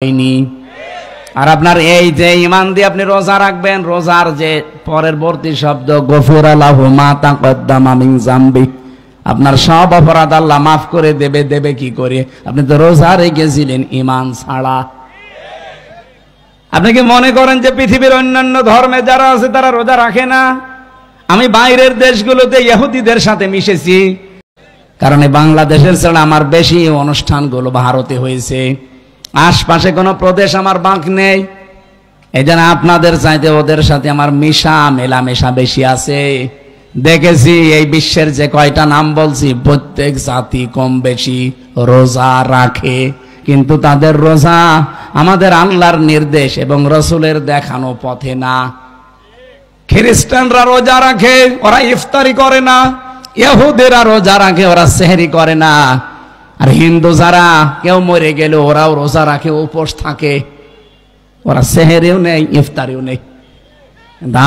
হয়নি। আর আপনার এই যে ঈমান দিয়ে আপনি রোজা রাখবেন, রোজার যে পরবর্তী শব্দ গফুরা লাহু মা তাকদ্দামা মিন যামবি, আপনার সব অপরাধ আল্লাহ মাফ করে দেবে। দেবে কি করে? আপনি তো রোজা রেখেছিলেন ঈমান ছাড়া। আপনি কি মনে করেন যে পৃথিবীর অন্যান্য ধর্মে যারা আছে তারা রোজা রাখে না? আমি বাইরের দেশগুলোতে ইহুদিদের সাথে মিশেছি, কারণ এই বাংলাদেশের ছাড়া আমার বেশি অনুষ্ঠানগুলো ভারতে হয়েছে। আশপাশে কোনো প্রদেশ আমার বাঁক নেই। এই জন্য আপনাদের চাইতে ওদের সাথে আমার মেলামেশা বেশি আছে। দেখেছি এই বিশ্বের যে কয়টা নাম বলছি, প্রত্যেক জাতি কম বেশি রোজা রাখে, কিন্তু তাদের রোজা আমাদের আল্লাহর নির্দেশ এবং রসুলের দেখানো পথে না। খ্রিস্টানরা রোজা রাখে, ওরা ইফতারি করে না। ইহুদিরা রোজা রাখে, ওরা সেহরি করে না। আর হিন্দু যারা কেউ মরে গেলে ওরাও রোজা রাখে, উপোস থাকে, ওরা সেহরিও নেই, ইফতারিও নেই।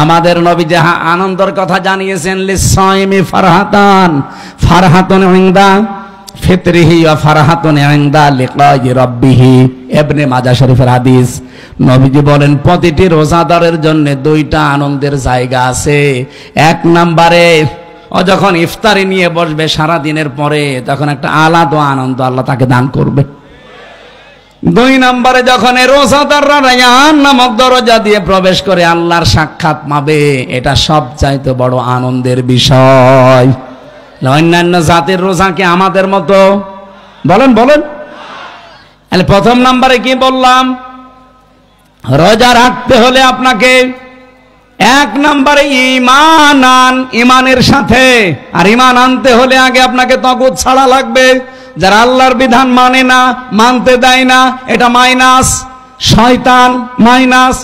আমাদের নবী যে আনন্দের কথা জানিয়েছেন, লিসাইমি ফারহাতান, ফারহাতুন ইনদা ফিতরিহি ওয়া ফারহাতুন ইনদা লিকাই রাব্বিহি। ইবনে মাজাহ শরীফের হাদিস। নবীজি বলেন প্রতিটি রোজাদারের জন্য দুইটা আনন্দের জায়গা আছে। এক নম্বরে ও যখন ইফতারি নিয়ে বসবে সারা দিনের পরে, তখন একটা আলাদা আনন্দ আল্লাহ তাকে দান করবে। দুই নম্বরে যখন এই রোজাদাররা রায়্যান নামক দরজা দিয়ে প্রবেশ করে আল্লাহর সাক্ষাৎ পাবে, এটা সবচাইতে বড় আনন্দের বিষয়। অন্যান্য জাতির রোজা কি আমাদের মতো? বলেন বলেন। তাহলে প্রথম নম্বরে কি বললাম? রোজা রাখতে হলে আপনাকে এক নম্বরে ঈমান আন, ঈমানের সাথে। আর ঈমান আনতে হলে আগে আপনাকে তাগুত ছাড়া লাগবে। যারা আল্লাহর বিধান মানে না, মানতে দেয় না, এটা মাইনাস, শয়তান মাইনাস।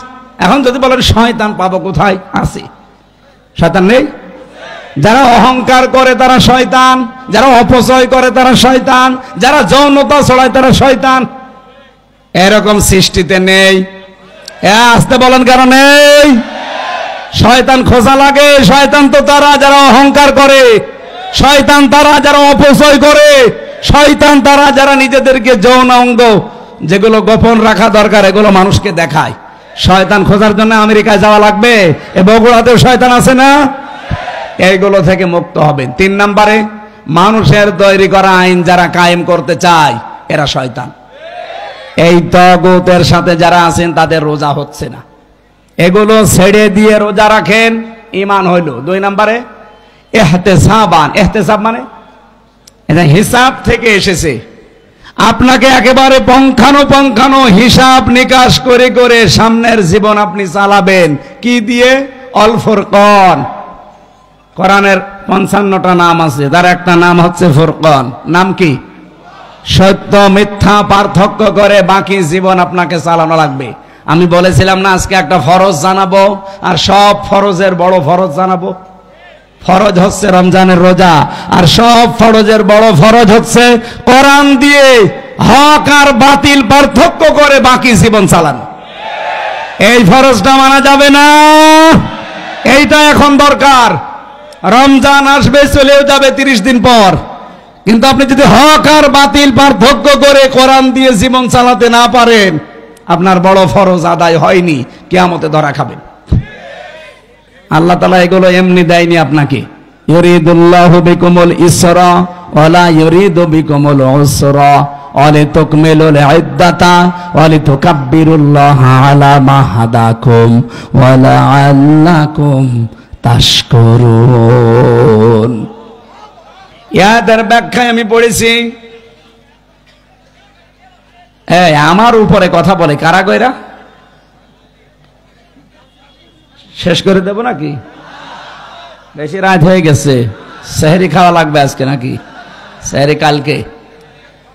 এখন যদি বলেন শয়তান পাবো কোথায়? আছে, শয়তান নেই? যারা অহংকার করে তারা শয়তান, যারা অপচয় করে তারা শয়তান, যারা যৌনতা ছড়ায় তারা শয়তান। এরকম সৃষ্টিতে নেই। আসতে বলেন কেন নেই? শয়তান খোঁজা লাগে। শয়তান তো তারা যারা অহংকার করে, শয়তান তারা যারা অপচয় করে, শয়তান তারা যারা নিজেদেরকে যৌন অঙ্গ যেগুলো গোপন রাখা দরকার এগুলো মানুষকে দেখায়। শয়তান খোঁজার জন্য আমেরিকায় যাওয়া লাগবে? এ বগুড়াতেও শয়তান আছে না? এইগুলো থেকে মুক্ত হবেন। তিন নম্বরে মানুষের তৈরি করা আইন যারা কায়েম করতে চায় এরা শয়তান। এই তাগুতের সাথে যারা আছেন তাদের রোজা হচ্ছে না, এগুলো ছেড়ে দিয়ে রোজা রাখেন, ঈমান হইল। দুই নম্বরে ইহতিসাবান, ইহতিসাব মানে এটা হিসাব থেকে এসেছে। আপনাকে একেবারে পঙ্খানো হিসাব নিকাশ করে করে সামনের জীবন আপনি চালাবেন। কি দিয়ে? অল ফুরকান। কোরআনের 55টা নাম আছে, তার একটা নাম হচ্ছে ফুরকান। নাম কি? সত্য মিথ্যা পার্থক্য করে বাকি জীবন আপনাকে চালানো লাগবে। আমি বলেছিলাম না আজকে একটা ফরজ জানাবো, আর সব ফরজের বড় ফরজ জানাবো। ফরজ হচ্ছে রমজানের রোজা, আর সব ফরজের বড় ফরজ হচ্ছে কোরআন দিয়ে হক আর বাতিল পার্থক্য করে বাকি জীবন চালানো। এই ফরজটা মানা যাবে না, এইটা এখন দরকার। রমজান আসবে, চলেও যাবে 30 দিন পর, কিন্তু আপনি যদি হক আর বাতিল পার্থক্য করে কোরআন দিয়ে জীবন চালাতে না পারেন, আপনার বড় ফরজ আদায় হয়নি, কিয়ামতে ধরা খাবেন। আল্লাহ তাআলা এগুলো এমনি দেয়নি আপনাকে। ইউরিদুল্লাহু বিকুমুল ইসরা ওয়ালা ইউরিদু বিকুমুল উসরা ওয়ালিতুকমিলুল ইদ্দাতা ওয়ালিতুকাব্বিরুল্লাহা আলা মা হাদাকুম ওয়া লাআল্লাকুম তাশকুরুন। ইয়াদের ব্যাখ্যায় আমি পড়েছি, আমার উপরে কথা বলে কারা কইরা? শেষ করে দেব নাকি? বেশি রাত হয়ে গেছে, সেহরি খাওয়া লাগবে আজকে নাকি? সেহরি কালকে,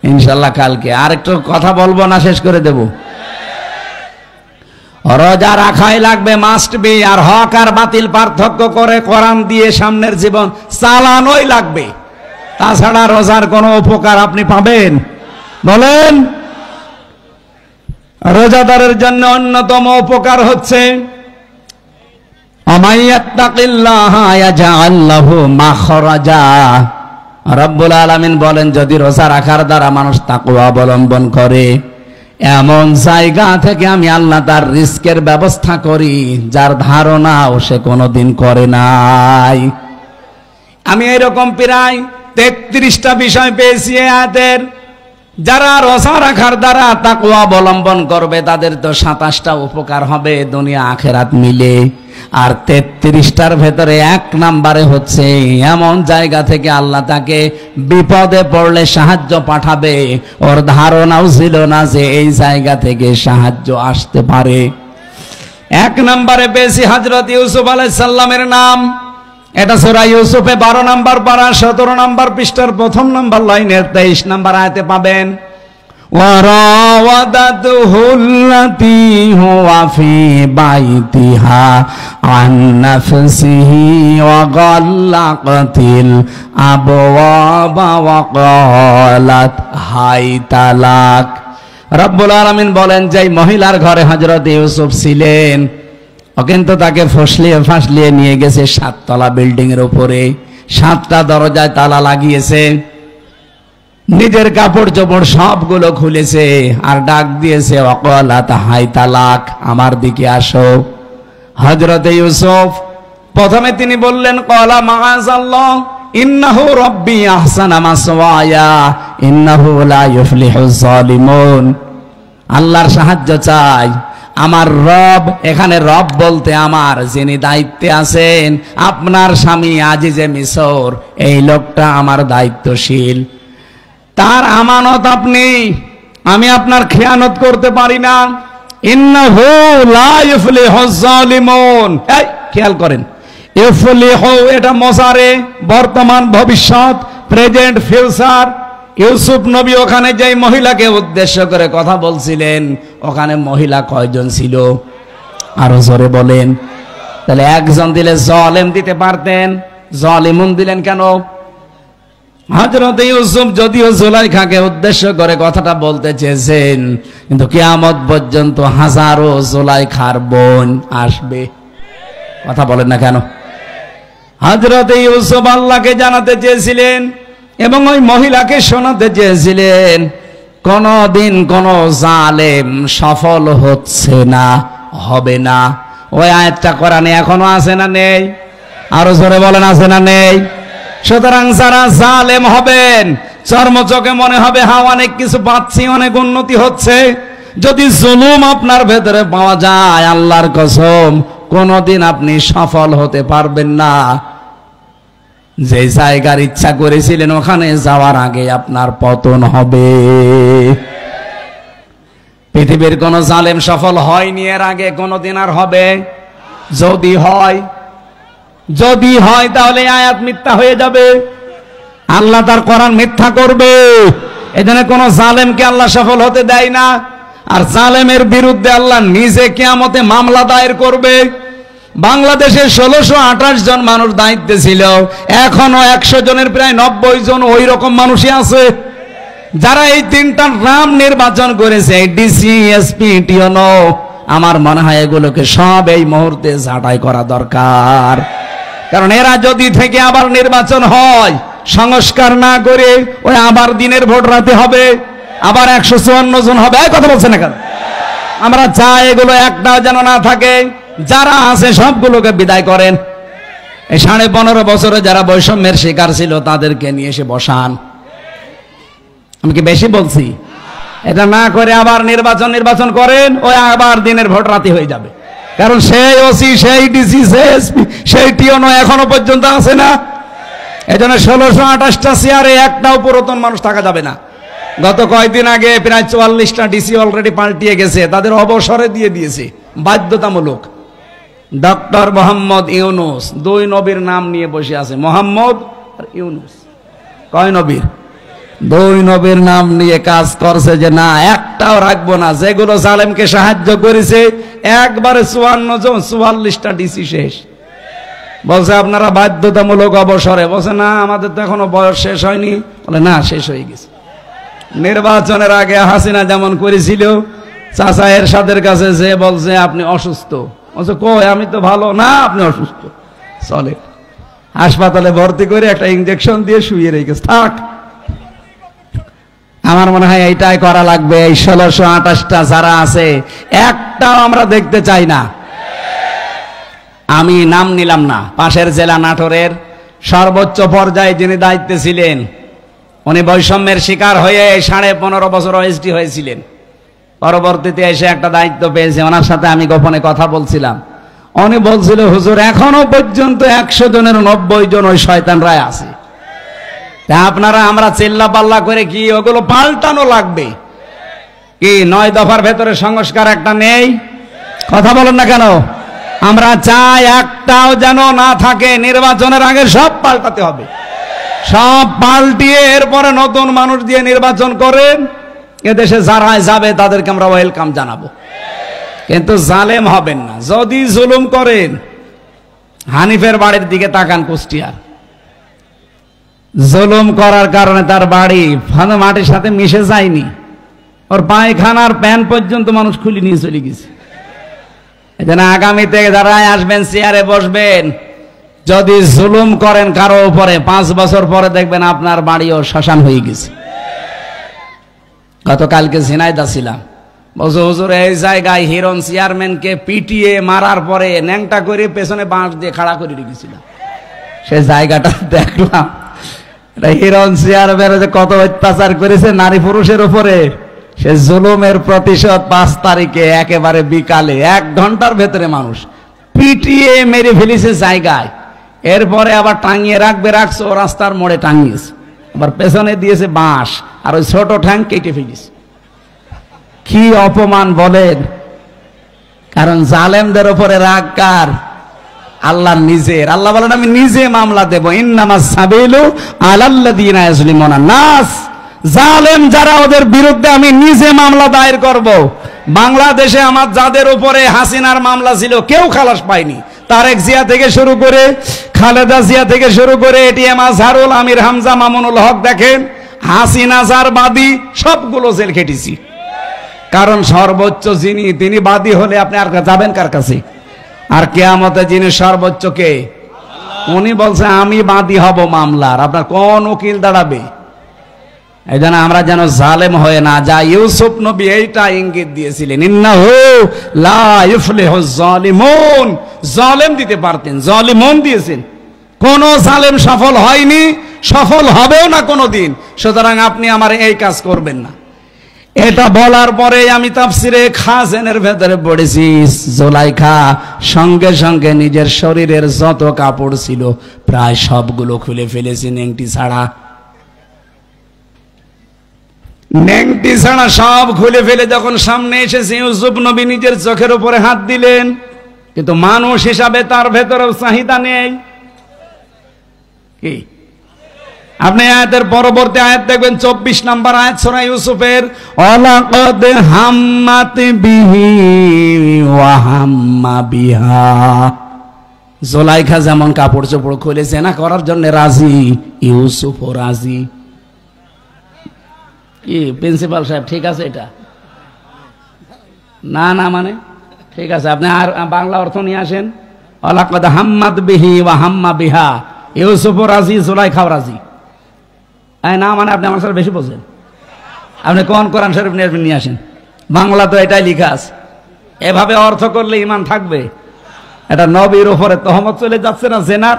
ইনশাল্লাহ কালকে। আর একটু কথা বলবো না, শেষ করে দেব। রোজা রাখাই লাগবে, মাস্ট বি। আর হক আর বাতিল পার্থক্য করে কোরআন দিয়ে সামনের জীবন চালানোই লাগবে। তাছাড়া রোজার কোনো উপকার আপনি পাবেন? বলেন। রোজাদারের জন্য অন্যতম উপকার হচ্ছে আমাইয়াত্তাকিল্লাহা ইয়াজআল লাহু মাখরাজা। রব্বুল আলামিন বলেন যদি রোজা রাখার দ্বারা মানুষ তাকওয়া অবলম্বন করে, এমন জায়গা থেকে আমি আল্লাহ তার রিস্কের ব্যবস্থা করি যার ধারণাও সে কোনোদিন করে নাই। আমি এরকম প্রায় 33টা বিষয় পেয়েছি আয়াতের। যারা রোজা রাখার দ্বারা তাকওয়া অবলম্বন করবে তাদের তো 27টা উপকার হবে দুনিয়া আখেরাত মিলে। আর 33টার ভেতরে 1 নম্বরে হচ্ছে এমন জায়গা থেকে আল্লাহ তাকে বিপদে পড়লে সাহায্য পাঠাবে, ওর ধারণাও ছিল না যে এই জায়গা থেকে সাহায্য আসতে পারে। 1 নম্বরে পেয়েছি হযরত ইউসুফ আলাইহিস সালামের নাম। এটা সূরা ইউসুফে 12 নম্বর পারা 17 নম্বর পৃষ্ঠার 1 নম্বর লাইনের 23 নম্বর আয়াতে পাবেন। وراودته التي هو في بيتها عن نفسه وغلقت الأبواب وقالت هيت لك। রব্বুল আলামিন বলেন যে মহিলার ঘরে হযরত ইউসুফ ছিলেন, ও কিন্তু তাকে ফাঁসলিয়ে নিয়ে গেছে 7 তলা বিল্ডিং এর উপরে, 7টা দরজায় তালা লাগিয়েছে, নিজের কাপড় চোপড় সবগুলো খুলেছে আর ডাক দিয়েছে ওয়াকালাত হাইতা লাক, আমার দিকে আসো। হযরত ইউসুফ প্রথমে তিনি বললেন ক্বালা মাআযাল্লাহ ইন্নাহু রাব্বি আহসানা মাসওয়ায়া ইন্নাহু লা ইউফলিহুজ জালিমুন। আল্লাহর সাহায্য চাই, আমার রব, এখানে রব বলতে আমার যিনি দায়িত্বে আছেন, আপনার স্বামী আজিজে মিসর, এই লোকটা আমার দায়িত্বশীল, তার আমানত আপনি, আমি আপনার খেয়ানত করতে পারি না। ইন্নাহু লা ইউফলিহুজ জালিমুন। এই খেয়াল করেন, ইউফলিহু এটা মজারে, বর্তমান ভবিষ্যৎ, প্রেজেন্ট ফিউচার। ইউসুফ নবী ওখানে যেই মহিলাকে উদ্দেশ্য করে কথা বলছিলেন, ওখানে মহিলা কয়জন ছিল? আরো জোরে বলেন। তাহলে একজন দিলে জালেম দিতে পারতেন, জালিমুন দিলেন কেন? হযরত ইউসুফ যদিও জুলাইখাকে উদ্দেশ্য করে কথাটা বলতে চেয়েছেন, কিন্তু কিয়ামত পর্যন্ত হাজারো জুলাইখার বোন আসবে। কথা বলেন না কেন? হযরত ইউসুফ আল্লাহকে জানাতে চেয়েছিলেন এবং ওই মহিলাকে শোনাতে চেয়েছিলেন কোনদিন কোন জালেম সফল হচ্ছে না, হবে না। ওই আয়াতটা কোরআনে এখনো আছে না নেই? আরো জোরে বলেন, আছে না নেই? সুতরাং যারা জালেম হবেন, চর্মচোখে মনে হবে হ্যাঁ অনেক কিছু পাচ্ছি, অনেক উন্নতি হচ্ছে, যদি জুলুম আপনার ভেতরে পাওয়া যায়, আল্লাহর কসম কোনদিন আপনি সফল হতে পারবেন না। যে জায়গার ইচ্ছা করেছিলেন ওখানে যাওয়ার আগে আপনার পতন হবে। পৃথিবীর কোন জালেম সফল হয়নি এর আগে, কোনদিন আর হবে? যদি হয় তাহলে আয়াত মিথ্যা হয়ে যাবে, আল্লাহ তার কোরআন মিথ্যা করবে। এজন্য কোন জালেমকে আল্লাহ সফল হতে দেয় না। আর জালেমের বিরুদ্ধে আল্লাহ নিজে কিয়ামতে মামলা দায়ের করবে। বাংলাদেশে 1628 জন মানুষ দায়িত্বে ছিল, এখনো 100 জনের প্রায় 90 জন ওই রকম মানুষই আছে, যারা এই 3টা নাম নির্বাচন করেছে, ডিসি, এসপি, টিওনো। আমার মনে হয় এগুলোকে সব এই মুহূর্তে ঝাঁটাই করা দরকার। কারণ এরা যদি থেকে আবার নির্বাচন হয়, সংস্কার না করে ওই আবার দিনের ভোট রাতে হবে, আবার 154 জন হবে। এই কথা বলছে না কেন? আমরা চাই এগুলো একটাও যেন না থাকে। যারা আছে সবগুলোকে বিদায় করেন। এই 15.5 বছরে যারা বৈষম্যের শিকার ছিল তাদেরকে নিয়ে এসে বসান। আমি কি বেশি বলছি? এটা না করে আবার নির্বাচন করেন, ওই আবার দিনের ভোট রাতে হয়ে যাবে। কারণ সেই ওসি, সেই ডিসি, সেই এসপি, সেই টিওনো এখনো পর্যন্ত আছে না। এজন্য 1628টা চেয়ারে একটাও পুরাতন মানুষ থাকা যাবে না। গত কয়েকদিন আগে প্রায় 44টা ডিসি অলরেডি পাল্টিয়ে গেছে, তাদের অবসরে দিয়ে দিয়েছে বাধ্যতামূলক। ডক্টর মোহাম্মদ ইউনুস 2 নবীর নাম নিয়ে বসে আছে, মোহাম্মদ আর ইউনুস। কয় নবীর? 2 নবীর নাম নিয়ে কাজ করছে যে না একটাও রাখবো না। যেগুলো জালেমকে সাহায্য করেছে একবারে 54 জন, 44টা ডিসি শেষ। বলছে আপনারা বাধ্যতামূলক অবসরে। বলছে না আমাদের তো এখনো বয়স শেষ হয়নি। বলে না, শেষ হয়ে গেছে। নির্বাচনের আগে হাসিনা যেমন করেছিল, চাচা এরশাদের কাছে যে বলছে আপনি অসুস্থ, বলছে কই আমি তো ভালো। না আপনি অসুস্থ, চলে হাসপাতালে ভর্তি করে একটা ইনজেকশন দিয়ে শুয়ে রেখেছে, থাক। আমার মনে হয় এইটাই করা লাগবে। এই 1628টা যারা আছে একটাও আমরা দেখতে চাই না। আমি নাম নিলাম না, পাশের জেলা নাটোরের সর্বোচ্চ পর্যায়ে যিনি দায়িত্বে ছিলেন, উনি বৈষম্যের শিকার হয়ে 15.5 বছর ওএসডি হয়েছিলেন। পরবর্তীতে এসে একটা দায়িত্ব পেয়েছে, ওনার সাথে আমি গোপনে কথা বলছিলাম। উনি বলছিল, হুজুর এখনো পর্যন্ত 100 জনের 90 জন ওই শয়তানরাই আছে। আপনারা আমরা চিল্লা পাল্লা করে কি ওগুলো পাল্টানো লাগবে কি? 9 দফার ভেতরে সংস্কার একটা নেই, কথা বলেন না কেন? আমরা চাই একটাও যেন না থাকে। নির্বাচনের আগে সব পাল্টাতে হবে, সব পাল্টিয়ে এরপরে নতুন মানুষ দিয়ে নির্বাচন করেন। এদেশে যারা যাবে তাদেরকে আমরা ওয়েলকাম জানাবো, কিন্তু জালেম হবেন না। যদি জুলুম করেন, হানিফের বাড়ির দিকে তাকান, কুষ্টিয়ার জুলুম করার কারণে তার বাড়ি মাটির সাথে মিশে যায়নি, ওর পায়খানার প্যান পর্যন্ত মানুষ খুলে নিয়ে চলে গেছে। এজন্য আগামীতে যারা আসবেন চেয়ারে বসবেন, যদি জুলুম করেন কারো উপরে, 5 বছর পরে দেখবেন আপনার বাড়িও শ্মশান হয়ে গেছে। গতকালকে ঝিনাইদহ ছিলাম, বলছো হুজুর এই জায়গায় হিরণ চেয়ারম্যানকে পিটিয়ে মারার পরে ন্যাংটা করে পেছনে বাঁশ দিয়ে খাড়া করে রেখেছিলাম। সে জায়গাটা দেখলাম, হিরণ চেয়ারম্যান যে কত অত্যাচার করেছে নারী পুরুষের উপরে, সে জুলুমের প্রতিশোধ 5 তারিখে একেবারে বিকালে 1 ঘন্টার ভেতরে মানুষ পিটিয়ে মেরে ফেলেছে জায়গায়। এরপরে আবার টাঙিয়ে রাখছে, ও রাস্তার মোড়ে টাঙিয়েছে, আবার পেছনে দিয়েছে বাঁশ, আর ওই ছোট ঠ্যাং কেটে ফেলেছে। কি অপমান বলেন! কারণ জালেমদের উপরে রাগ কার? আল্লাহ নিজের। আল্লাহ বলেন আমি নিজে মামলা দেব, ইন্নামাস সাবিলু আলাল্লাযিনা ইয়াজলিমুনা নাস। জালেম যারা, ওদের বিরুদ্ধে আমি নিজে মামলা দায়ের করব। বাংলাদেশে আমার যাদের উপরে হাসিনার মামলা ছিল কেউ খালাস পায়নি। তারেক জিয়া থেকে শুরু করে, খালেদা জিয়া থেকে শুরু করে, এটিএম আজহারুল, আমির হামজা, মামুনুল হক, দেখেন হাসিনা যার বাদী সবগুলো জেল খেটেছি। কারণ সর্বোচ্চ যিনি, তিনি বাদী হলে আপনি আর যাবেন কার কাছে? আর কিয়ামতে যিনি সর্বোচ্চ কে? উনি বলছে আমি বাদী হব মামলার, আপনার কোন উকিল দাঁড়াবে? এই জন্য আমরা যেন জালেম হয়ে না যাই। ইউসুফ নবী এইটা ইঙ্গিত দিয়েছিলেন, ইন্নাহু লা ইফলিহুজ জালিমুন। জালেম দিতে পারতেন, জালিমুন দিয়েছেন। কোন জালেম সফল হয়নি, সফল হবেও না কোনোদিন। সুতরাং আপনি আমার এই কাজ করবেন না। এটা বলার পরে আমি তাফসিরে খাজেনের ভেতরে পড়েছি, জুলাইখা সঙ্গে সঙ্গে নিজের শরীরের যত কাপড় ছিল প্রায় সবগুলো খুলে ফেলেছি, নেংটি ছাড়া। নেংটি ছাড়া সব খুলে ফেলে যখন সামনে এসেছে, ইউসুফ নবী নিজের চোখের উপরে হাত দিলেন, কিন্তু মানুষ হিসাবে তার ভেতরেও চাহিদা নেই। কি? আপনি আয়াতের পরবর্তী আয়াত দেখবেন, 24 নম্বর আয়াত সূরা ইউসুফের, ওয়ালাকাদ হাম্মাত বিহি ওয়া হাম্মা বিহা। জুলাইখা যেমন কাপড় চোপড় খুলে জেনা করার জন্য রাজি, ইউসুফও রাজি। কি প্রিন্সিপাল সাহেব, ঠিক আছে এটা? না না মানে ঠিক আছে, আপনি আর বাংলা অর্থ নিয়ে আসেন। ওয়ালাকাদ হাম্মাত বিহি ওয়া হাম্মা বিহা, ইউসুফও রাজি, জুলাইখাও রাজি। না মানে আপনি আমার সাথে বেশি বোঝেন। আপনি কোন কোরআন শরীফ নিয়ে আসেন, বাংলা তো এটাই লেখা আছে। এভাবে অর্থ করলে ইমান থাকবে? এটা নবীর উপরে তহমত চলে যাচ্ছে না জেনার,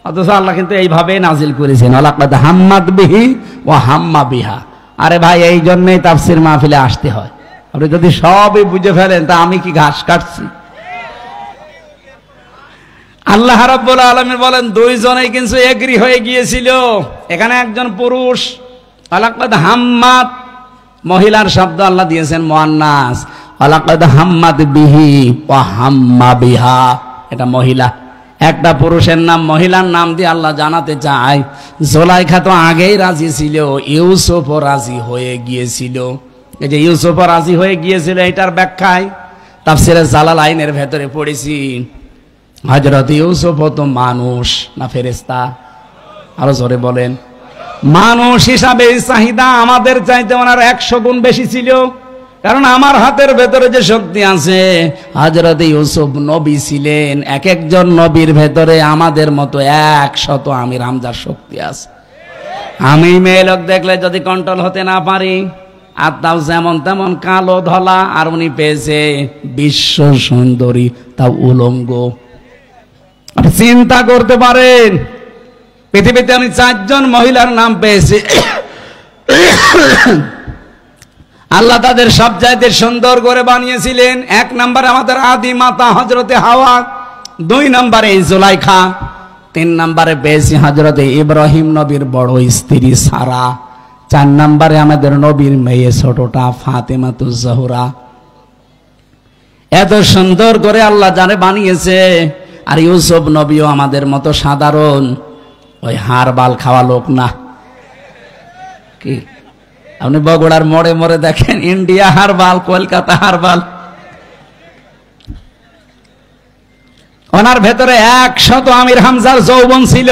অথচ আল্লাহ কিন্তু এইভাবে নাজিল করেছেন, ওয়ালাকাদ হাম্মাত বিহি ওয়া হাম্মা বিহা। আরে ভাই, এই জন্যই তাফসীর মাহফিলে আসতে হয়। আপনি যদি সবই বুঝে ফেলেন তা আমি কি ঘাস কাটছি? আল্লাহ রাব্বুল আলামিন বলেন দুইজনেই কিন্তু এগ্রি হয়ে গিয়েছিল। এখানে একজন পুরুষ, ওয়ালাকাদ হাম্মাত, মহিলার শব্দ আল্লাহ দিয়েছেন মুআন্নাস, ওয়ালাকাদ হাম্মাত বিহি ওয়া হাম্মা বিহা, এটা মহিলা। একটা পুরুষের নাম মহিলার নাম দিয়ে আল্লাহ জানাতে চায়, জুলাইখা তো আগেই রাজি ছিল, ইউসুফও রাজি হয়ে গিয়েছিল। এই যে ইউসুফও রাজি হয়ে গিয়েছিল, এটার ব্যাখ্যায় তাফসীরে জালালাইনের ভেতরে পড়েছি, হযরত ইউসুফ তো মানুষ না ফেরেশতা? আরো জোরে বলেন। মানুষ হিসাবে চাহিদা আমাদের চাইতে ওনার 100 গুণ বেশি ছিল। কারণ আমার হাতের ভেতরে যে শক্তি আছে, হযরত ইউসুফ নবী ছিলেন, এক একজন নবীর ভেতরে আমাদের মতো 100 আমির হামজার শক্তি আছে। আমি মেয়ে লোক দেখলে যদি কন্ট্রোল হতে না পারি, আর তাও যেমন তেমন কালো ধলা, আর উনি পেয়েছে বিশ্ব সুন্দরী, তাও উলঙ্গ। চিন্তা করতে পারেন, পৃথিবীতে আমি 4 জন মহিলার নাম পেয়েছি, আল্লাহ তাদের সব চাইতে সুন্দর করে বানিয়েছিলেন। 1 নম্বরে আমাদের আদি মাতা হযরতে হাওয়া, 2 নম্বরে জুলাইখা, 3 নম্বরে পেয়েছি হযরতে ইব্রাহিম নবীর বড় স্ত্রী সারা, 4 নম্বরে আমাদের নবীর মেয়ে ছোটটা ফাতেমাতুজ জোহরা। এত সুন্দর করে আল্লাহ জানে বানিয়েছে। আর ইউসুফ নবীও আমাদের মতো সাধারণ ওই হাড় বাল খাওয়া লোক না। কি আপনি বগুড়ার মোড়ে মোড়ে দেখেন ইন্ডিয়া হারবাল, কলকাতা হারবাল, ওনার ভেতরে 100 আমির হামজার যৌবন ছিল।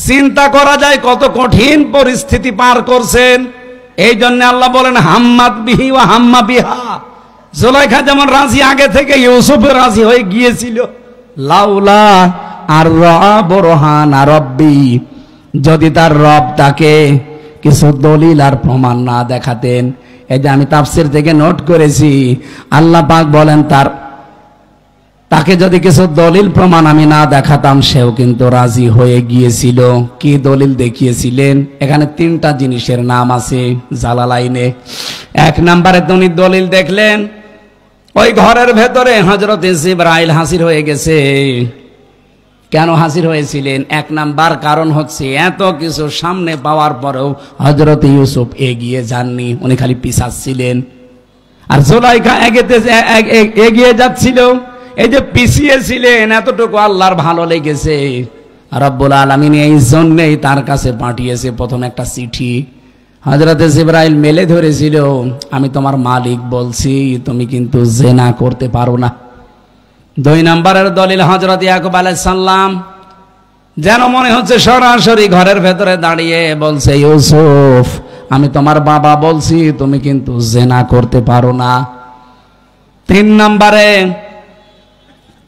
চিন্তা করা যায় কত কঠিন পরিস্থিতি পার করছেন। এই জন্য আল্লাহ বলেন হাম্মাত বিহি ওয়া হাম্মা বিহা। জুলাইখা যেমন রাজি আগে থেকে, ইউসুফও রাজি হয়ে গিয়েছিল। লাউলা আর বুরহান রাব্বি, যদি তার রব তাকে কিছু দলিল আর প্রমাণ না দেখাতেন। এই যে আমি তাফসীর থেকে নোট করেছি, আল্লাহ পাক বলেন তাকে যদি কিছু দলিল প্রমাণ আমি না দেখাতাম, সেও কিন্তু রাজি হয়ে গিয়েছিল। কি দলিল দেখিয়েছিলেন? এখানে 3টা জিনিসের নাম আছে জালালাইনে। 1 নম্বরে উনি দলিল দেখলেন, ওই ঘরের ভেতরে হযরতে জিবরাইল হাজির হয়ে গেছে। কেন হাজির হয়েছিলেন? 1 নাম্বার কারণ হচ্ছে এত কিছু সামনে পাওয়ার পরেও হযরতে ইউসুফ এগিয়ে যাননি, উনি খালি পিছাচ্ছিলেন। আর জুলাইখা এগিয়ে যাচ্ছিল। এই যে পিছিয়ে ছিলেন, এতটুকু আল্লাহর ভালো লেগেছে। রব্বুল আলামিন এই জন্যই তার কাছে পাঠিয়েছে প্রথম একটা চিঠি। হযরতে জিবরাইল মেলে ধরেছিল, আমি তোমার মালিক বলছি, তুমি কিন্তু জিনা করতে পারো না। 2 নম্বরের দলিল হযরত ইয়াকুব আলাইহিস সালাম, যেন মনে হচ্ছে সরাসরি ঘরের ভেতরে দাঁড়িয়ে বলছে, ইউসুফ আমি তোমার বাবা বলছি, তুমি কিন্তু জিনা করতে পারো না। 3 নম্বরে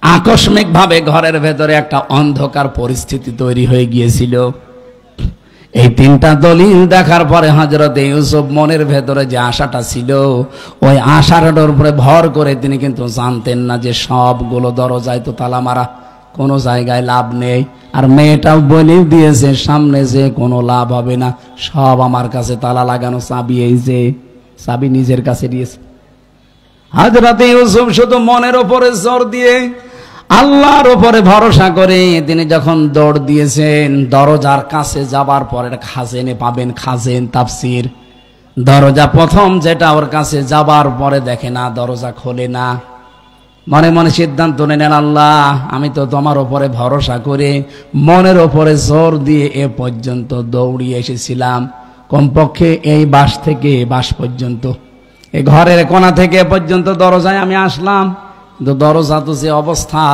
আকস্মিক ভাবে ঘরের ভেতরে একটা অন্ধকার পরিস্থিতি তৈরি হয়ে গিয়েছিল। এই 3টা দলিল দেখার পরে হযরতে ইউসুফ মনের ভেতরে যে আশাটা ছিল, ওই আশার উপরে ভর করে তিনি কিন্তু জানতেন না যে সবগুলো দরজায় তো তালা মারা, কোনো জায়গায় লাভ নেই। আর মেয়েটাও বলে দিয়েছে সামনে যে কোনো লাভ হবে না, সব আমার কাছে তালা লাগানো, চাবি এই যে চাবি নিজের কাছে দিয়েছে। হযরতে ইউসুফ শুধু মনের উপরে জোর দিয়ে আল্লাহর উপরে ভরসা করে তিনি যখন দৌড় দিয়েছেন, দরজার কাছে যাবার পরে খাজেনে পাবেন, খাজেন তাফসীর, দরজা প্রথম যেটা ওর কাছে যাবার পরে দেখে না, দরজা খোলে না। মনে মনে সিদ্ধান্ত নেন, আল্লাহ আমি তো তোমার উপরে ভরসা করে মনের উপরে জোর দিয়ে এ পর্যন্ত দৌড়িয়ে এসেছিলাম, কমপক্ষে এই বাস থেকে বাস পর্যন্ত, এই ঘরের কোণা থেকে এ পর্যন্ত দরজায় আমি আসলাম, কিন্তু দরজা তো যে অবস্থা,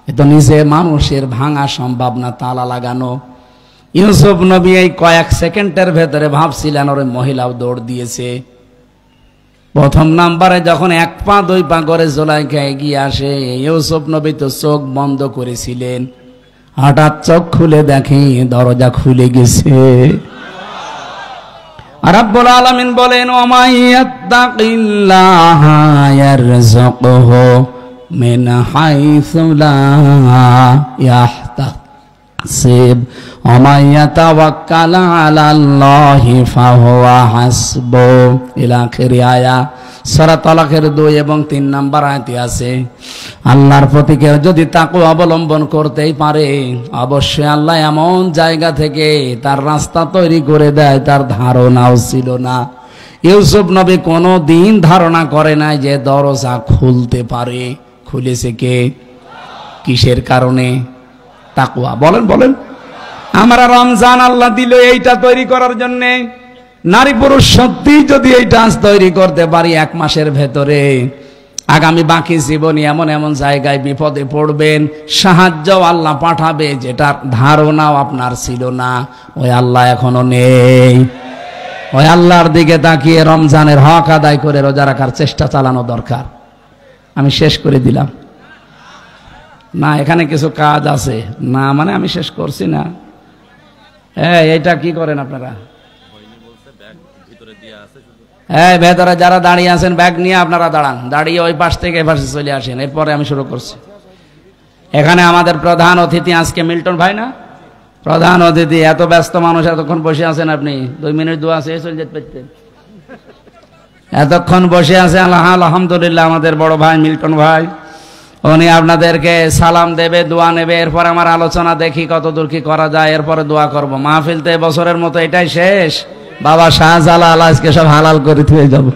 এ তো নিজে মানুষের ভাঙা সম্ভব না, তালা লাগানো। ইউসুফ নবী এই কয়েক সেকেন্ডের ভেতরে ভাবছিলেন ওরে মহিলাও দৌড় দিয়েছে। প্রথম নাম্বারে যখন 1 পা 2 পা করে জুলাইখা এগিয়ে আসে, ইউসুফ নবী তো চোখ বন্ধ করেছিলেন, হঠাৎ চোখ খুলে দেখে দরজা খুলে গেছে। রব্বুল আলামিন বলেন, ওয়া ইয়াত্তাকিল্লাহা ইয়ারযুকহু মিন হাইসু লা ইয়াহতাসিব ওয়া ইয়াতাওয়াক্কাল আলাল্লাহি ফাহুয়া হাসবু। ইলা আখিরি আয়াত। সূরা তালাকের 2 এবং 3 নম্বর আয়াতে আছে, আল্লাহর প্রতি কেউ যদি তাকওয়া অবলম্বন করতেই পারে, অবশ্যই আল্লাহ এমন জায়গা থেকে তার রাস্তা তৈরি করে দেয় তার ধারণাও ছিল না। ইউসুফ নবী কোনো দিন ধারণা করে নাই যে দরজা খুলতে পারে। খুলেছে কে? কিসের কারণে? তাকওয়া। বলেন বলেন। আমরা রমজান আল্লাহ দিল এইটা তৈরি করার জন্যে। নারী পুরুষ সত্যি যদি এইটা তৈরি করতে পারি 1 মাসের ভেতরে, আগামী বাকি জীবনে এমন এমন জায়গায় বিপদে পড়বেন, সাহায্য আল্লাহ পাঠাবে যেটার ধারণাও আপনার ছিল না। ওই আল্লাহ এখনো নেই। ওই আল্লাহর দিকে তাকিয়ে রমজানের হক আদায় করে রোজা রাখার চেষ্টা চালানো দরকার। আমি শেষ করে দিলাম না, এখানে কিছু কাজ আছে না, মানে আমি শেষ করছি না, হ্যাঁ, এটা কি করেন আপনারা? হ্যাঁ, ভেতরে যারা দাঁড়িয়ে আছেন ব্যাগ নিয়ে আপনারা দাঁড়ান, দাঁড়িয়ে ওই পাশ থেকে এপাশে চলে আসেন, এরপরে আমি শুরু করছি। এখানে আমাদের প্রধান অতিথি আজকে মিল্টন ভাই না, প্রধান অতিথি। এত ব্যস্ত মানুষ এতক্ষণ বসে আছেন, আপনি 2 মিনিট দোয়া চেয়ে চলে যেতে পারতেন। এতক্ষণ বসে আছে আলহামদুলিল্লাহ আমাদের বড় ভাই মিল্টন ভাই, উনি আপনাদেরকে সালাম দেবে, দোয়া নেবে, এরপর আমার আলোচনা দেখি কতদূর কি করা যায়, এরপরে দোয়া করব। মাহফিল তো এবছরের মতো এটাই শেষ। বাবা শাহজালাল আজকে সব হালাল করে থুয়ে যাব।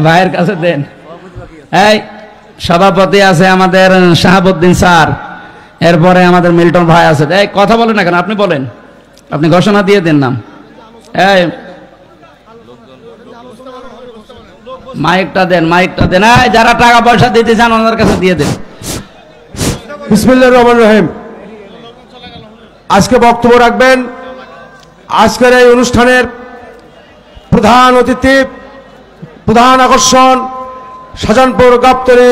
ভাইয়ের কাছে দেন। এই সভাপতি আছে আমাদের শাহাবুদ্দিন স্যার, এরপরে আমাদের মিল্টন ভাই আছে। এই কথা বলেন না কেন, আপনি বলেন, আপনি ঘোষণা দিয়ে দেন নাম। এই মাইকটা দেন, মাইকটা দেন। এই যারা টাকা পয়সা দিতে চান ওনার কাছে দিয়ে দেন। বিসমিল্লাহির রহমানির রহিম। আজকে বক্তব্য রাখবেন আজকের এই অনুষ্ঠানের প্রধান অতিথি, প্রধান আকর্ষণ, শাহজাহানপুর গাবতলী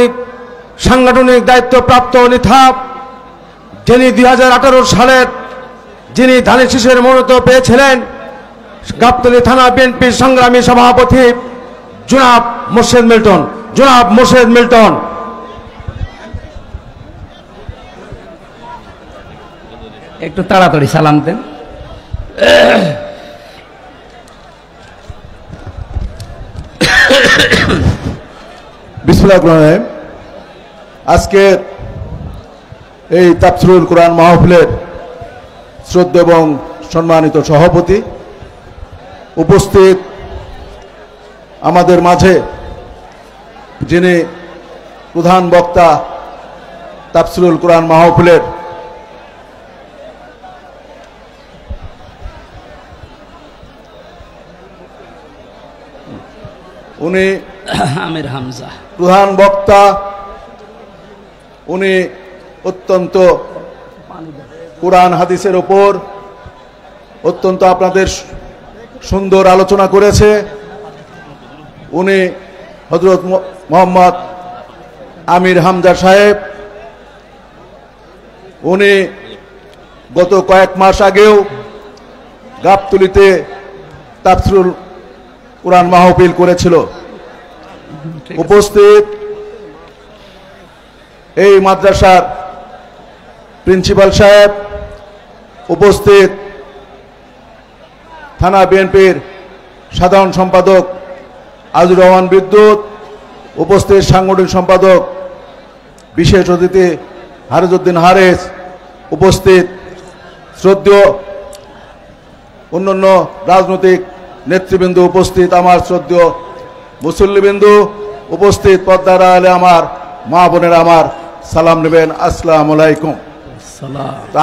সাংগঠনিক দায়িত্বপ্রাপ্ত নিথাপ, যিনি 2018 সালের যিনি ধানের শীষের মনোনীত পেয়েছিলেন, গাবতলী থানা বিএনপির সংগ্রামী সভাপতি জনাব মোর্শেদ মিল্টন। জনাব মোর্শেদ মিল্টন। একটু তাড়াতাড়ি সালাম দেন। বিসমিল্লাহির রহমানির রহিম। আজকে এই তাফসীরুল কোরআন মাহফিলের শ্রদ্ধেয় এবং সম্মানিত সভাপতি, উপস্থিত আমাদের মাঝে যিনি প্রধান বক্তা তাফসীরুল কোরআন মাহফিলের, উনি আমির হামজা প্রধান বক্তা, উনি অত্যন্ত কোরআন হাদিসের ওপর অত্যন্ত আপনাদের সুন্দর আলোচনা করেছে। উনি হযরত মোহাম্মদ আমির হামজা সাহেব, উনি গত কয়েক মাস আগেও গাবতলীতে তাফসীরুল কোরআন মাহফিল করেছিল। উপস্থিত এই মাদ্রাসার প্রিন্সিপাল সাহেব, উপস্থিত থানা বিএনপির সাধারণ সম্পাদক আজিজুর রহমান বিদ্যুৎ, উপস্থিত সাংগঠনিক সম্পাদক বিশেষ অতিথি হারেজউদ্দিন হারেস, উপস্থিত শ্রদ্ধেয় অন্যান্য রাজনৈতিক নেতৃবৃন্দ, উপস্থিত আমার শ্রদ্ধেয় মুসল্লিবৃন্দ, উপস্থিত পর্দার আলে আমার মা বোনেরা, আমার সালাম নেবেন, আসসালামু আলাইকুম।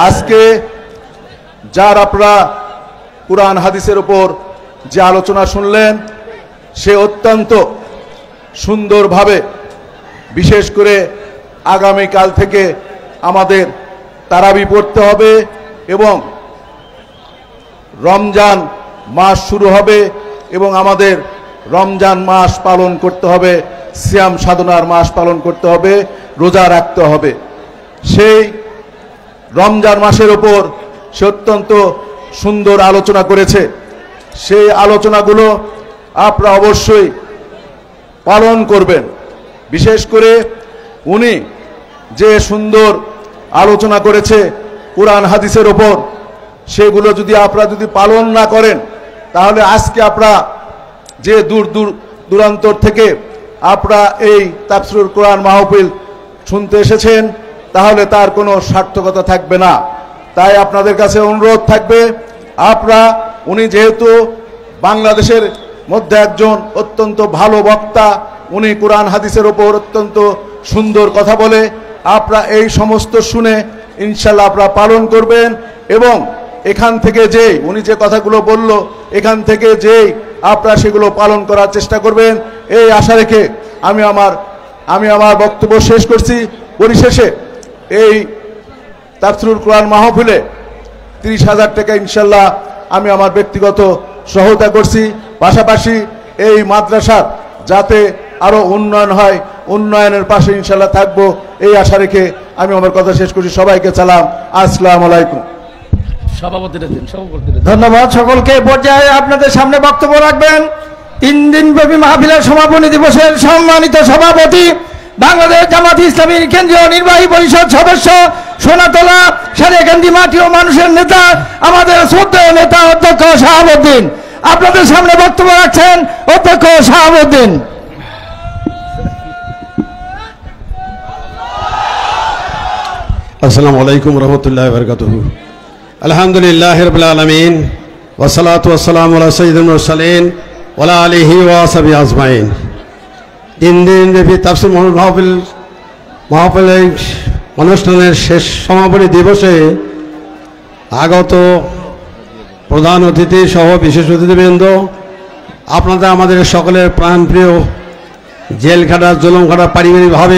আজকে যার আপনারা কুরআন হাদিসের উপর যে আলোচনা শুনলেন, সে অত্যন্ত সুন্দরভাবে, বিশেষ করে আগামীকাল থেকে আমাদের তারাবি পড়তে হবে এবং রমজান মাস শুরু হবে এবং আমাদের রমজান মাস পালন করতে হবে, সিয়াম সাধনার মাস পালন করতে হবে, রোজা রাখতে হবে। সেই রমজান মাসের ওপর সে অত্যন্ত সুন্দর আলোচনা করেছে। সেই আলোচনাগুলো আপনারা অবশ্যই পালন করবেন। বিশেষ করে উনি যে সুন্দর আলোচনা করেছে কোরআন হাদিসের ওপর, সেগুলো যদি আপনারা পালন না করেন, তাহলে আজকে আপনারা যে দূর দূরান্তর থেকে আপনারা এই তাফসীরুল কোরআন মাহফিল শুনতে এসেছেন, তাহলে তার কোনো সার্থকতা থাকবে না। তাই আপনাদের কাছে অনুরোধ থাকবে, আপনারা, উনি যেহেতু বাংলাদেশের মধ্যে একজন অত্যন্ত ভালো বক্তা, উনি কোরআন হাদিসের ওপর অত্যন্ত সুন্দর কথা বলে, আপনারা এই সমস্ত শুনে ইনশাল্লাহ আপনারা পালন করবেন এবং এখান থেকে যেই উনি যে কথাগুলো বলল, এখান থেকে যেই আপনারা সেগুলো পালন করার চেষ্টা করবেন, এই আশা রেখে আমি আমার বক্তব্য শেষ করছি। পরিশেষে এই তাফসীরুল কোরআন মাহফিলে 30,000 টাকা ইনশাল্লাহ আমি আমার ব্যক্তিগত সহায়তা করছি। পাশাপাশি এই মাদ্রাসার যাতে আরো উন্নয়ন হয়, উন্নয়নের পাশে ইনশাল্লাহ থাকবো, এই আশা রেখে আমি আমার কথা শেষ করছি। সবাইকে সালাম, আসসালামু আলাইকুম। ধন্যবাদ সকলকে। পর্যায়ে আপনাদের সামনে বক্তব্য রাখবেন 3 দিনব্যাপী মাহফিলের সমাপনী দিবসের সম্মানিত সভাপতি, বাংলাদেশ জামাত ইসলামীর কেন্দ্রীয় নির্বাহী পরিষদ সদস্য, সোনাতলা সারেকান্দি মাটি ও মানুষের নেতা, আমাদের শ্রদ্ধেয় নেতা অধ্যক্ষ শাহাবুদ্দিন। আপনাদের সামনে বক্তব্য রাখছেন অধ্যক্ষ শাহাবুদ্দিন। আসসালামু আলাইকুম রহমতুল্লাহি ওয়া বারাকাতুহু। আলহামদুলিল্লাহি রাব্বিল আলামিন ওয়া সালাতু ওয়া সালামু আলা সাইয়্যিদিল মুরসালিন ওয়া আলা আলিহি ওয়া সাহবিহি আজমাইন। 3 দিনব্যাপী তাফসীর মাহফিলের অনুষ্ঠানের শেষ সমাপনী দিবসে আগত প্রধান অতিথি সহ বিশেষ অতিথিবৃন্দ, আপনাদের আমাদের সকলের প্রাণপ্রিয় জেল খাটা, জুলুম খাটা, পারিবারিকভাবে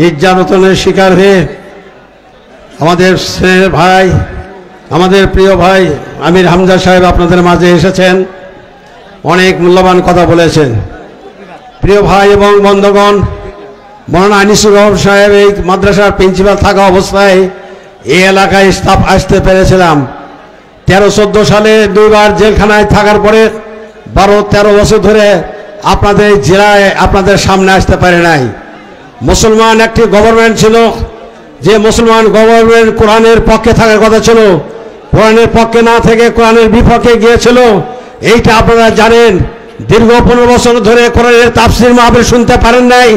নির্যাতনের শিকার হয়ে আমাদের স্নেহের ভাই, আমাদের প্রিয় ভাই আমির হামজা সাহেব আপনাদের মাঝে এসেছেন, অনেক মূল্যবান কথা বলেছেন। প্রিয় ভাই এবং বন্ধুগণ, মৌলানা আনিসুর রহমান সাহেব এই মাদ্রাসার প্রিন্সিপাল থাকা অবস্থায় এই এলাকায় স্টাফ আসতে পেরেছিলাম। 13-14 সালে 2 বার জেলখানায় থাকার পরে 12-13 বছর ধরে আপনাদের জেলায় আপনাদের সামনে আসতে পারে নাই। মুসলমান একটি গভর্নমেন্ট ছিল, যে মুসলমান গভর্নমেন্ট কোরআনের পক্ষে থাকার কথা ছিল, কোরআনের পক্ষে না থেকে কোরআনের বিপক্ষে গিয়েছিল। এইটা আপনারা জানেন। দীর্ঘ 15 বছর ধরে কোরআনের তাফসীর মাহফিল শুনতে পারেন নাই।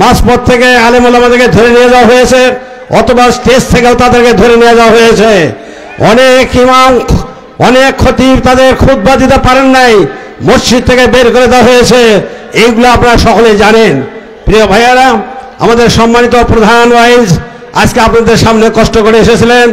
মাঝপথ থেকে আলেম ওলামাদেরকে ধরে নিয়ে যাওয়া হয়েছে, অথবা স্টেজ থেকেও তাদেরকে ধরে নিয়ে যাওয়া হয়েছে। অনেক ইমাম, অনেক খতিব তাদের খুতবা দিতে পারেন নাই, মসজিদ থেকে বের করে দেওয়া হয়েছে। এইগুলো আপনারা সকলে জানেন। প্রিয় ভাইয়ারা, আমাদের সম্মানিত প্রধান ওয়াইজ আজকে আপনাদের সামনে কষ্ট করে এসেছিলেন,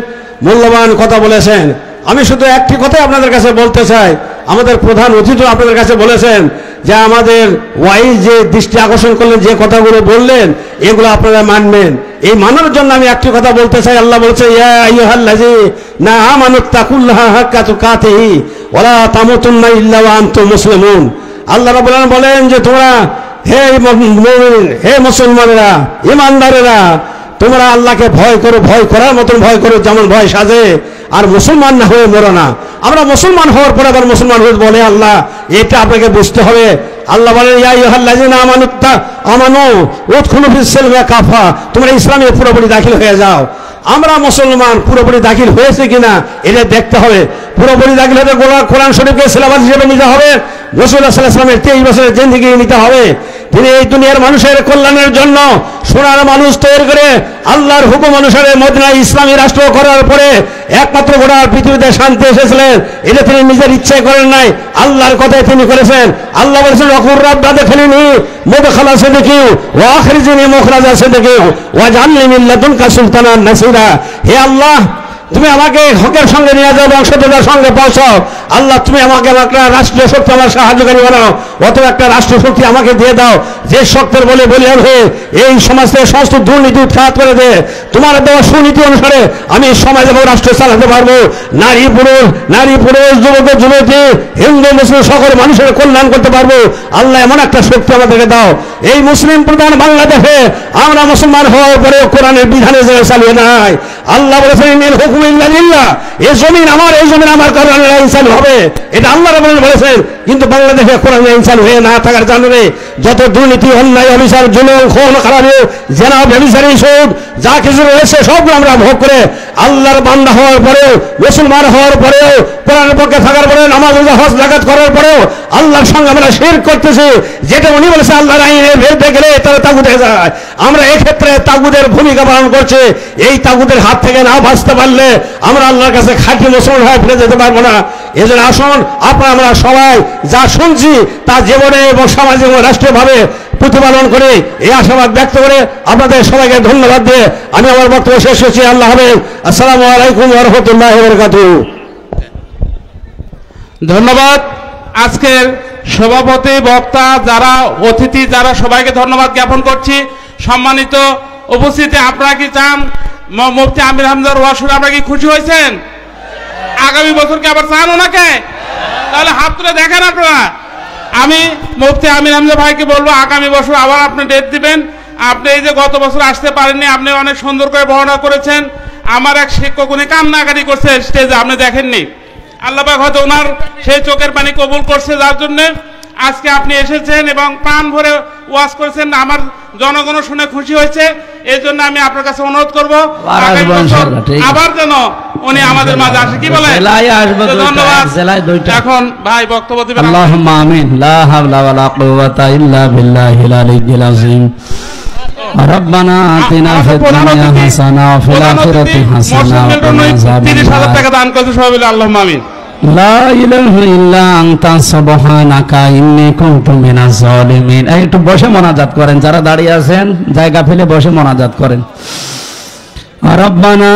মূল্যবান কথা বলেছেন। আমি শুধু একটি কথাই আপনাদের কাছে বলতে চাই। আমাদের প্রধান অতিথি আপনাদের কাছে বলেছেন যে আমাদের ওয়াইজ যে দৃষ্টি আকর্ষণ করলেন, যে কথাগুলো বললেন, এগুলো আপনারা মানবেন। এই মানার জন্য আমি একটি কথা বলতে চাই। আল্লাহ বলছে, ইয়া আইয়ুহাল্লাযীনা আমানুত্তাকুল্লাহা হাক্কা তুকাতিহি ওয়া লা তামুতুন্না ইল্লা ওয়া আনতুম মুসলিমুন। আল্লাহ রাব্বুল আলামিন বলেন যে তোমরা হে মুমিন, হে মুসলমানেরা, ঈমানদারেরা, তোমরা আল্লাহকে ভয় করো, ভয় করার মতন ভয় করো যেমন ভয় সাজে, আর মুসলমান না হয়ে মরো না। আমরা মুসলমান হওয়ার পরে আবার মুসলমান হয়ে বলে আল্লাহ, এটা আপনাকে বুঝতে হবে। আল্লাহ বলেন, ইয়া আইয়ুহাল্লাযীনা আমানু উদখুলু ফিস-সিলমি কাফা, তোমরা ইসলামে পুরোপুরি দাখিল হয়ে যাও। আমরা মুসলমান পুরোপুরি দাখিল হয়েছে কিনা এটা দেখতে হবে। পুরোপুরি দাখিল হতে কোরআন শরীফকে সিলেবাস হিসেবে নিতে হবে। রাসূলুল্লাহ সাল্লাল্লাহু আলাইহি ওয়াসাল্লামের 23 বছরের জিন্দেগি নিতে হবে। তিনি এই দুনিয়ার মানুষের কল্যাণের জন্য সোনার মানুষ তৈরি করে আল্লাহর হুকুম অনুসারে মদিনায় ইসলামী রাষ্ট্র করার পরে একমাত্র গোটা পৃথিবীতে শান্তি এসেছিলেন। এটা তিনি নিজের ইচ্ছায় করেন নাই, আল্লাহর কথায় তিনি করেছেন। আল্লাহ বলেছেন, ওয়াকুর রাব্বা দখিলনি মুদখালা সিদকি ওয়া আখরিজনি মুখরাজা সিদকি ওয়াজআলনি মিন লাদুনকা সুলতানান নাসিরা। হে আল্লাহ, তুমি আমাকে হকের সঙ্গে নিয়ে যাও এবং সত্যতার সঙ্গে পৌঁছাও। আল্লাহ, তুমি আমাকে একটা রাষ্ট্রীয় শক্তি আমার সাহায্যকারী বানাও, অথবা একটা রাষ্ট্র শক্তি আমাকে দিয়ে দাও, যে শক্তির বলে বলিয়ান হয়ে এই সমাজে সমস্ত দুর্নীতি উৎখাত করে দে। তোমার দেওয়া সুনীতি অনুসারে আমি সমাজ এবং রাষ্ট্র চালাতে পারবো। নারী পুরুষ, যুবক যুবতী, হিন্দু মুসলিম সকল মানুষের কল্যাণ করতে পারবো। আল্লাহ, এমন একটা শক্তি আমাদেরকে দাও। এই মুসলিম প্রধান বাংলাদেশে আমরা মুসলমান হওয়ার পরে কোরআনের বিধানে চালিয়ে নাই। আল্লাহ বলেছেন, ইনিল হুকুম ইল্লা লিল্লাহ, এই জমিন আমার, এই জমিন আমার, কোরআনের আইন চালু হবে। এটা আল্লাহ রাব্বুল আলামিন বলেছেন। কিন্তু বাংলাদেশে কোরআনের আইন চালু হয়ে না থাকার কারণে যত দুর্নীতি, অন্যায়, অবিচার, জুলুম, খুন, খারাপি, জেনা, ব্যভিচারী, সুদ যা কিছু রয়েছে সবগুলো আমরা ভোগ করে আল্লাহর বান্দা হওয়ার পরেও, মুসলমান হওয়ার পরেও, কোরআনের পক্ষে থাকার পরে, নামাজ রোজা হজ যাকাত করার পরেও আল্লাহর সঙ্গে আমরা শিরক করতেছি। যেটা উনি বলেছে আল্লাহর আইনের বিরুদ্ধে গেলে তারা তাগুত হয়ে যায়। আমরা এক্ষেত্রে তাগুদের ভূমিকা পালন করছি। এই তাগুদের হাত থেকে না বাঁচতে পারলে আমরা আল্লাহর কাছে খাঁটি মুসলমান হয়ে ফিরে যেতে পারবো না। এজন্য আসুন, আমরা সবাই যা শুনছি তা জীবনে এবং সামাজিক এবং রাষ্ট্রীয়ভাবে প্রতিপালন করে এই আশাবাদ ব্যক্ত করে আপনাদের সবাইকে ধন্যবাদ দিয়ে আমি আমার বক্তব্য শেষ করছি। আল্লাহ হাফেজ। আসসালামু আলাইকুম ওয়া রাহমাতুল্লাহি ওয়া বারাকাতুহু। ধন্যবাদ। আজকের সভাপতি, বক্তা, যারা অতিথি, যারা সবাইকে ধন্যবাদ জ্ঞাপন করছি। সম্মানিত উপস্থিতি, আপনারা কি চান মুফতি আমির হামজার ওয়াজ শুনে আপনারা কি খুশি হয়েছেন? আগামী বছর কি আবার চান ওনাকে? তাহলে হাত তুলে দেখেন আপনারা। আমি মুফতি আমির হামজা ভাইকে বলবো, আগামী বছর আবার আপনি ডেট দিবেন। আপনি এই যে গত বছর আসতে পারেননি, আপনি অনেক সুন্দর করে বর্ণনা করেছেন। আমার এক শিক্ষক উনি কান্নাকাটি করছে স্টেজে, আপনি দেখেননি। আল্লাহ পাক হয়তো ওনার সেই চোখের পানি কবুল করছে, যার জন্য আজকে আপনি এসেছেন এবং প্রাণ ভরে ওয়াজ করেছেন। আমার জনগণ শুনে খুশি হয়েছে, এই জন্য আমি আপনার কাছে অনুরোধ করবো আবার যেন উনি আমাদের মাঝে আসে। কি বলেন? ধন্যবাদ। এখন ভাই বক্তব্য দিবেন। আল্লাহুম্মা আমিন। লা হাওলা ওয়ালা কুওয়াতা ইল্লা বিল্লাহিল আলিয়্যিল আযীম। রব্বানা আতিনা ফিদ দুনিয়া হাসানা ওয়া ফিল আখিরাতি হাসানা ওয়া কিনা আযাবান। 30,000 টাকা দান করেছে সবাই বলে আল্লাহুম্মা আমিন। লা ইলাহা ইল্লা আনতা সুবহানাকা ইন্নী কুনতু মিনাজ জালিমিন। একটু বসে মোনাজাত করেন, যারা দাঁড়িয়ে আছেন জায়গা ফেলে বসে মোনাজাত করেন। রব্বানা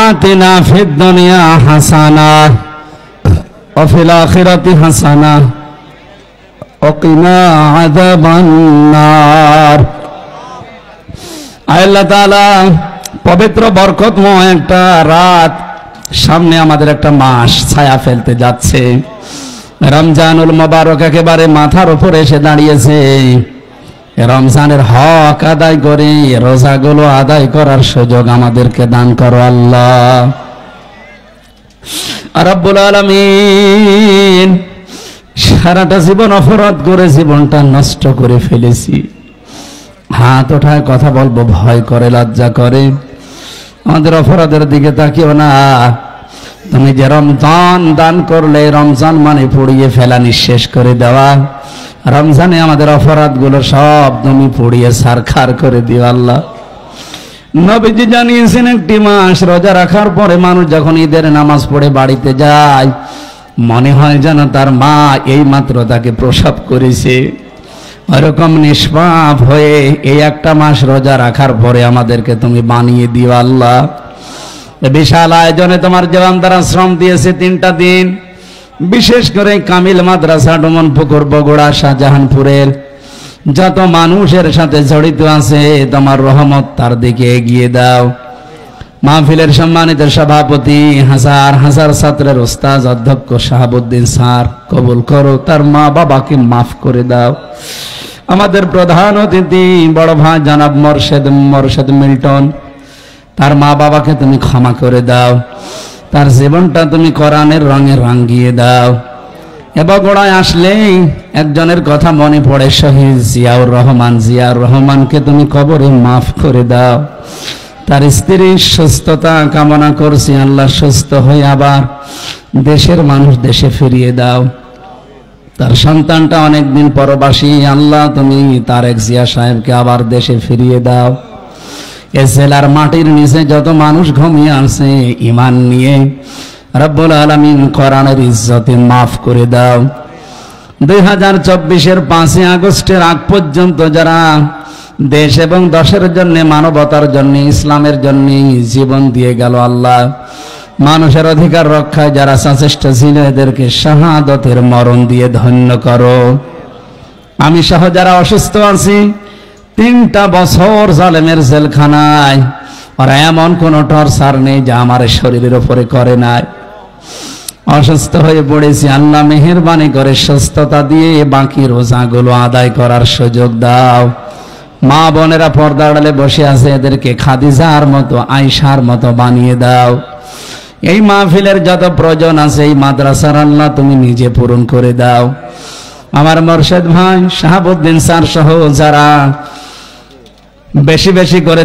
আতিনা ফিদ দুনিয়া হাসানা ওয়া ফিল আখিরাতি হাসানা ওয়া কিনা আযাবান নার। আল্লাহ তাআলা পবিত্র বরকতময় একটা রাত, সামনে আমাদের একটা মাস ছায়া ফেলতে যাচ্ছে। রমজানুল মোবারক একেবারে মাথার উপরে এসে দাঁড়িয়েছে। রমজানের হক আদায় করে রোজাগুলো আদায় করার সুযোগ আমাদেরকে দান করো আল্লাহ রাব্বুল আলামিন। সারাটা জীবন অপরাধ করে জীবনটা নষ্ট করে ফেলেছি। হাত ওঠায় কথা বলবো ভয় করে, লজ্জা করে। আমাদের অপরাধের দিকে তাকিও না। তুমি যে রমজান দান করলে, রমজান মানে পুড়িয়ে ফেলা, নিঃশেষ করে দেওয়া। রমজানে আমাদের অপরাধগুলো সব তুমি পুড়িয়ে ছারখার করে দিও আল্লাহ। নবীজি জানিয়েছেন একটি মাস রোজা রাখার পরে মানুষ যখন ঈদের নামাজ পড়ে বাড়িতে যায়, মনে হয় যেন তার মা এই মাত্র তাকে প্রসব করেছে। ওরকম নিষ্পাপ হয়ে এই একটা মাস রোজা রাখার পরে আমাদেরকে তুমি বানিয়ে দিও আল্লাহ। বিশাল আয়োজনে তোমার জওয়ান দ্বারা শ্রম দিয়েছে 3টা দিন, বিশেষ করে কামিল মাদ্রাসা ডোমনপুকুর বগুড়া শাহজাহানপুরের যত মানুষের সাথে জড়িত আছে, তোমার রহমত তার দিকে এগিয়ে দাও। মাহফিলের সম্মানিত সভাপতি, হাজার হাজার ছাত্রের ওস্তাদ অধ্যক্ষ শাহাবুদ্দিন স্যার কবুল করো, তার মা বাবাকে মাফ করে দাও। আমাদের প্রধান অতিথি বড় ভাই জনাব মোরশেদ মিল্টন, তার মা বাবাকে তুমি ক্ষমা করে দাও, তার জীবনটা তুমি কোরআনের রঙে রাঙিয়ে দাও। বগুড়ায় আসলেই একজনের কথা মনে পড়ে, শহীদ জিয়াউর রহমানকে তুমি কবরে মাফ করে দাও। তার স্ত্রীর সুস্থতা কামনা করছি আল্লাহ, সুস্থ হয়ে আবার দেশের মানুষ দেশে ফিরিয়ে দাও। তার সন্তানটা অনেকদিন পরবাসী, আল্লাহ তুমি তারেক জিয়া সাহেবকে আবার দেশে ফিরিয়ে দাও। এ জেলার মাটির নিচে যত মানুষ ঘুমিয়ে আছে ঈমান নিয়ে, রব্বুল আলামিন কোরআনের ইজ্জতে মাফ করে দাও। 2024-এর 5ই আগস্টের আগ পর্যন্ত যারা দেশ এবং দেশের জন্য, মানবতার জন্য, ইসলামের জন্য জীবন দিয়ে গেল আল্লাহ, মানুষের অধিকার রক্ষায় যারা সচেষ্ট ছিল এদেরকে শাহাদতের মরণ দিয়ে ধন্য করো। আমি সহ যারা অসুস্থ আছি, 3টা বছর জালেমের জেলখানায়, আর এমন কোন টর্চার নেই যা আমার শরীরের উপরে করে নাই। অসুস্থ হয়ে পড়েছি, আল্লাহ মেহেরবানি করে সুস্থতা দিয়ে বাকি রোজাগুলো আদায় করার সুযোগ দাও। মা বোনেরা পর্দা আড়ালে বসে আছে, এদেরকে খাদিজার মতো, আয়েশার মতো বানিয়ে দাও। এই মাহফিলের যত প্রয়োজন আছে এই মাদ্রাসার আল্লাহ তুমি নিজে পূরণ করে দাও। আমার মোরশেদ ভাই শাহাবুদ্দিন স্যার সহ যারা বেশি বেশি করে